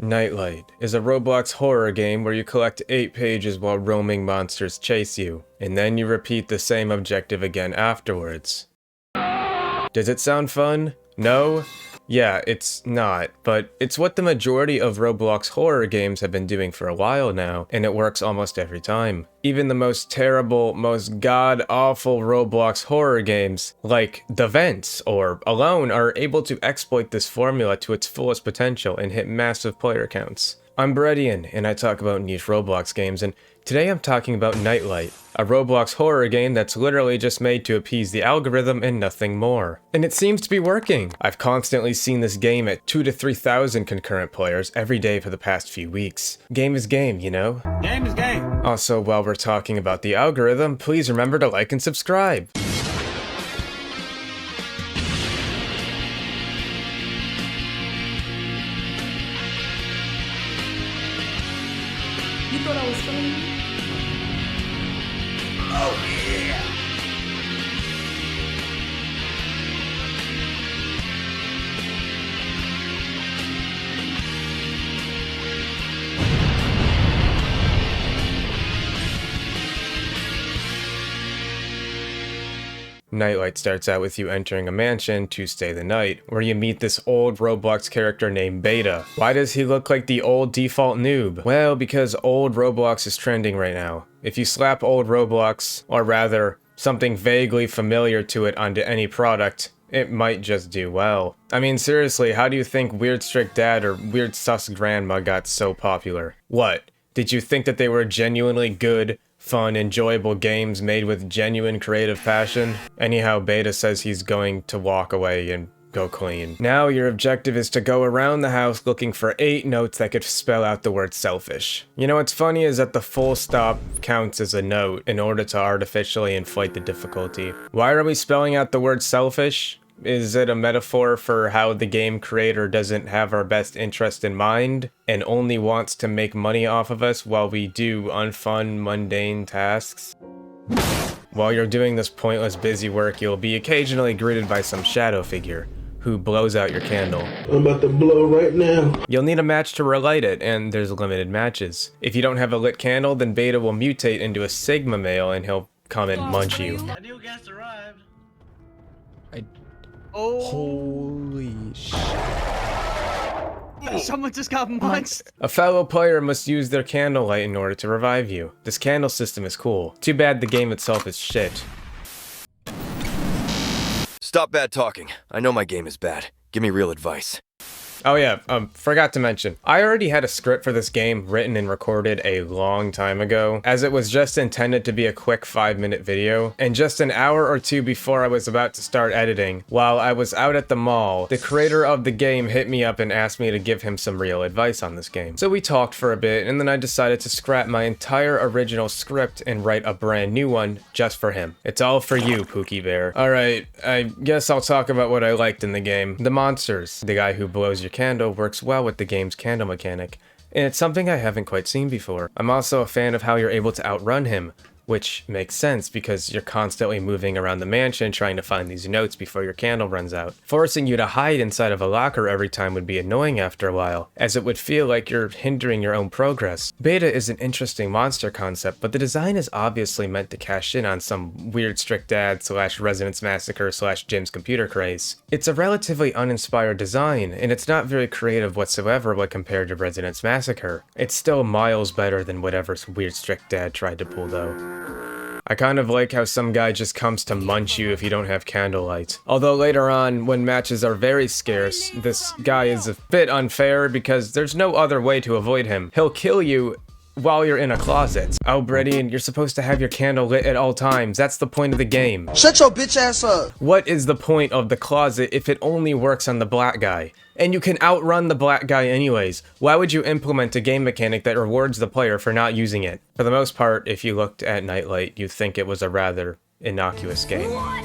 Nightlight is a Roblox horror game where you collect 8 pages while roaming monsters chase you, and then you repeat the same objective again afterwards. Does it sound fun? No? Yeah, it's not, but it's what the majority of Roblox horror games have been doing for a while now, and it works almost every time. Even the most terrible, most god-awful Roblox horror games, like The Vents or Alone, are able to exploit this formula to its fullest potential and hit massive player counts. I'm Breadian, and I talk about niche Roblox games, and today I'm talking about Nightlight, a Roblox horror game that's literally just made to appease the algorithm and nothing more. And it seems to be working! I've constantly seen this game at 2,000 to 3,000 concurrent players every day for the past few weeks. Game is game, you know? Game is game! Also, while we're talking about the algorithm, please remember to like and subscribe! You thought I was filming you? Oh yeah! Nightlight starts out with you entering a mansion to stay the night, where you meet this old Roblox character named Beta. Why does he look like the old default noob? Well, because old Roblox is trending right now. If you slap old Roblox, or rather, something vaguely familiar to it onto any product, it might just do well. I mean, seriously, how do you think Weird Strict Dad or Weird Sus Grandma got so popular? What? Did you think that they were genuinely good, fun, enjoyable games made with genuine creative passion? Anyhow, Beta says he's going to walk away and go clean. Now your objective is to go around the house looking for 8 notes that could spell out the word selfish. You know what's funny is that the full stop counts as a note in order to artificially inflate the difficulty. Why are we spelling out the word selfish? Is it a metaphor for how the game creator doesn't have our best interest in mind and only wants to make money off of us while we do unfun, mundane tasks? While you're doing this pointless busy work, you'll be occasionally greeted by some shadow figure who blows out your candle. I'm about to blow right now. You'll need a match to relight it, and there's limited matches. If you don't have a lit candle, then Beta will mutate into a Sigma male and he'll come and munch you. A new guest arrived. Holy shit. Someone just got munched. A fellow player must use their candlelight in order to revive you. This candle system is cool. Too bad the game itself is shit. Stop bad talking. I know my game is bad. Give me real advice. Oh yeah, forgot to mention, I already had a script for this game written and recorded a long time ago, as it was just intended to be a quick 5-minute video, and just an hour or two before I was about to start editing, while I was out at the mall, the creator of the game hit me up and asked me to give him some real advice on this game. So we talked for a bit, and then I decided to scrap my entire original script and write a brand new one just for him. It's all for you, Pookie Bear. Alright, I guess I'll talk about what I liked in the game. The monsters. The guy who blows your candle works well with the game's candle mechanic, and it's something I haven't quite seen before. I'm also a fan of how you're able to outrun him, which makes sense because you're constantly moving around the mansion trying to find these notes before your candle runs out. Forcing you to hide inside of a locker every time would be annoying after a while, as it would feel like you're hindering your own progress. Beta is an interesting monster concept, but the design is obviously meant to cash in on some Weird Strict Dad / Residence Massacre / Jim's computer craze. It's a relatively uninspired design, and it's not very creative whatsoever when compared to Residence Massacre. It's still miles better than whatever Weird Strict Dad tried to pull though. I kind of like how some guy just comes to munch you if you don't have candlelight. Although later on, when matches are very scarce, this guy is a bit unfair because there's no other way to avoid him. He'll kill you while you're in a closet. Oh, Breadian, you're supposed to have your candle lit at all times. That's the point of the game. Shut your bitch ass up! What is the point of the closet if it only works on the black guy? And you can outrun the black guy anyways. Why would you implement a game mechanic that rewards the player for not using it? For the most part, if you looked at Nightlight, you'd think it was a rather innocuous game. What?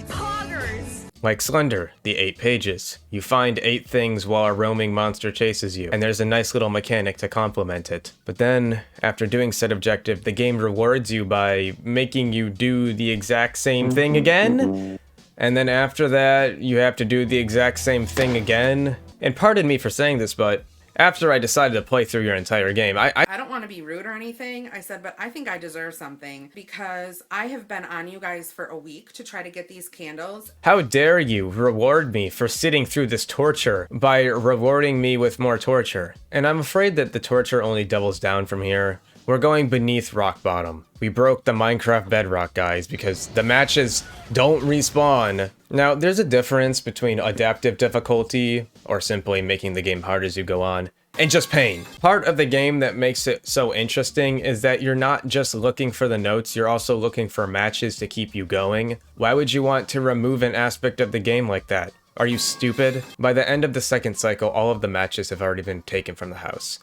Poggers! Like Slender, the 8 pages. You find 8 things while a roaming monster chases you, and there's a nice little mechanic to complement it. But then, after doing said objective, the game rewards you by making you do the exact same thing again? And then after that, you have to do the exact same thing again? And pardon me for saying this, but After I decided to play through your entire game, I I don't want to be rude or anything. I said, but I think I deserve something because I have been on you guys for a week to try to get these candles. how dare you reward me for sitting through this torture by rewarding me with more torture? And I'm afraid that the torture only doubles down from here. We're going beneath rock bottom. We broke the Minecraft bedrock, guys, because the matches don't respawn. Now, there's a difference between adaptive difficulty, or simply making the game hard as you go on, and just pain. Part of the game that makes it so interesting is that you're not just looking for the notes, you're also looking for matches to keep you going. Why would you want to remove an aspect of the game like that? Are you stupid? By the end of the second cycle, all of the matches have already been taken from the house.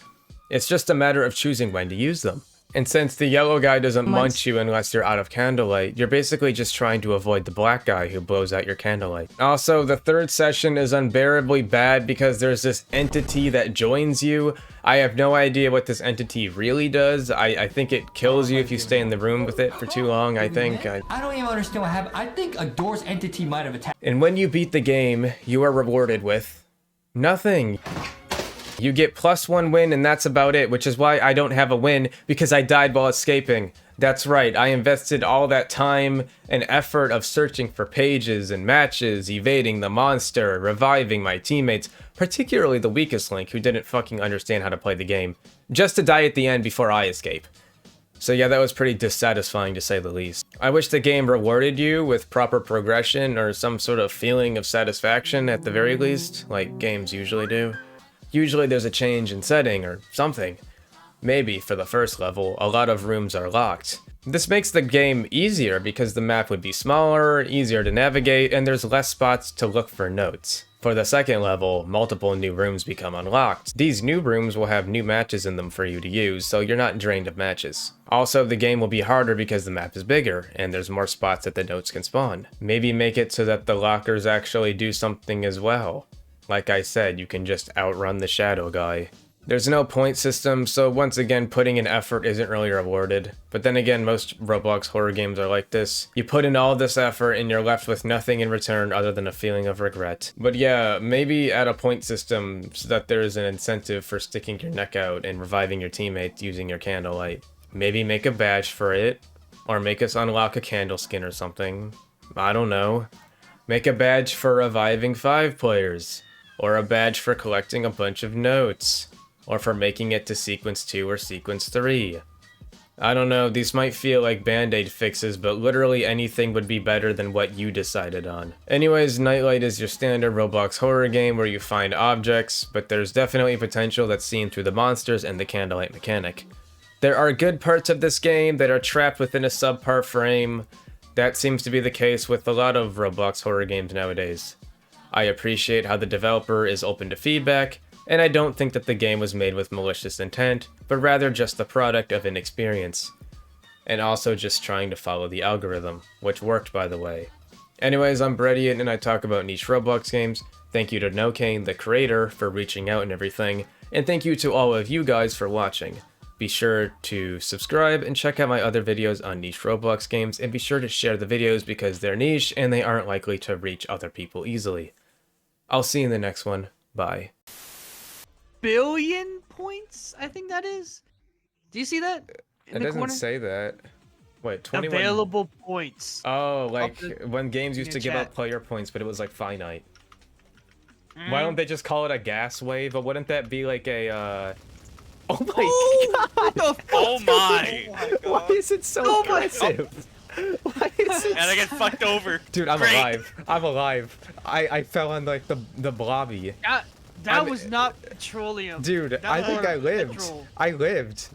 It's just a matter of choosing when to use them. And since the yellow guy doesn't munch you unless you're out of candlelight, you're basically just trying to avoid the black guy who blows out your candlelight. Also, the third session is unbearably bad because there's this entity that joins you. I have no idea what this entity really does. I think it kills you if you stay in the room with it for too long, I think. I don't even understand what happened. I think a door's entity might have attacked. And when you beat the game, you are rewarded with nothing. You get +1 win and that's about it, which is why I don't have a win, because I died while escaping. That's right, I invested all that time and effort of searching for pages and matches, evading the monster, reviving my teammates, particularly the weakest link who didn't fucking understand how to play the game, just to die at the end before I escape. So yeah, that was pretty dissatisfying to say the least. I wish the game rewarded you with proper progression or some sort of feeling of satisfaction at the very least, like games usually do. Usually there's a change in setting or something. Maybe for the first level, a lot of rooms are locked. This makes the game easier because the map would be smaller, easier to navigate, and there's less spots to look for notes. For the second level, multiple new rooms become unlocked. These new rooms will have new matches in them for you to use, so you're not drained of matches. Also, the game will be harder because the map is bigger, and there's more spots that the notes can spawn. Maybe make it so that the lockers actually do something as well. Like I said, you can just outrun the shadow guy. There's no point system, so once again, putting in effort isn't really rewarded. But then again, most Roblox horror games are like this. You put in all this effort and you're left with nothing in return other than a feeling of regret. But yeah, maybe add a point system so that there is an incentive for sticking your neck out and reviving your teammates using your candlelight. Maybe make a badge for it, or make us unlock a candle skin or something. I don't know. Make a badge for reviving 5 players. Or a badge for collecting a bunch of notes, or for making it to sequence 2 or sequence 3. I don't know, these might feel like band-aid fixes, but literally anything would be better than what you decided on. Anyways, Nightlight is your standard Roblox horror game where you find objects, but there's definitely potential that's seen through the monsters and the candlelight mechanic. There are good parts of this game that are trapped within a subpar frame. That seems to be the case with a lot of Roblox horror games nowadays. I appreciate how the developer is open to feedback, and I don't think that the game was made with malicious intent, but rather just the product of inexperience. And also just trying to follow the algorithm, which worked by the way. Anyways, I'm Breadian and I talk about niche Roblox games. Thank you to Nokain, the creator, for reaching out and everything, and thank you to all of you guys for watching. Be sure to subscribe and check out my other videos on niche Roblox games, and be sure to share the videos because they're niche and they aren't likely to reach other people easily. I'll see you in the next one. Bye. Billion points, I think that is. Do you see that? It doesn't say that. Wait, 21 available points. Oh, like the, when games used to give out player points, but it was like finite. Why don't they just call it a gas wave? But wouldn't that be like a Oh my god! Oh my! Why is it so aggressive? Why is it? And I get fucked over. Dude, I'm alive. I'm alive. I fell on like the blobby. That was not petroleum. Dude, I think I lived. I lived.